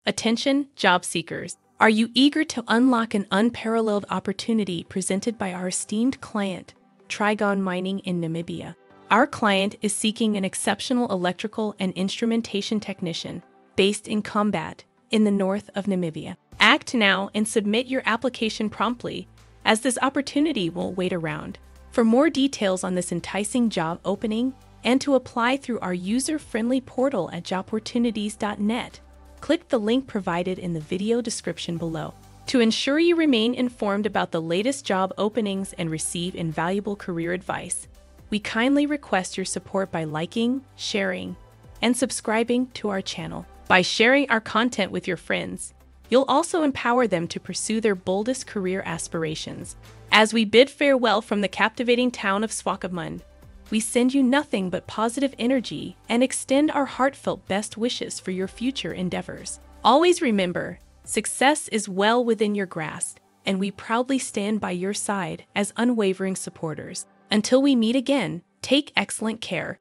Attention, job seekers. Are you eager to unlock an unparalleled opportunity presented by our esteemed client, Trigon Mining in Namibia? Our client is seeking an exceptional electrical and instrumentation technician based in Combat in the north of Namibia. Act now and submit your application promptly, as this opportunity won't wait around. For more details on this enticing job opening and to apply through our user-friendly portal at Jobportunities.net, click the link provided in the video description below. To ensure you remain informed about the latest job openings and receive invaluable career advice, we kindly request your support by liking, sharing, and subscribing to our channel. By sharing our content with your friends, you'll also empower them to pursue their boldest career aspirations. As we bid farewell from the captivating town of Swakopmund, we send you nothing but positive energy and extend our heartfelt best wishes for your future endeavors. Always remember, success is well within your grasp, and we proudly stand by your side as unwavering supporters. Until we meet again, take excellent care.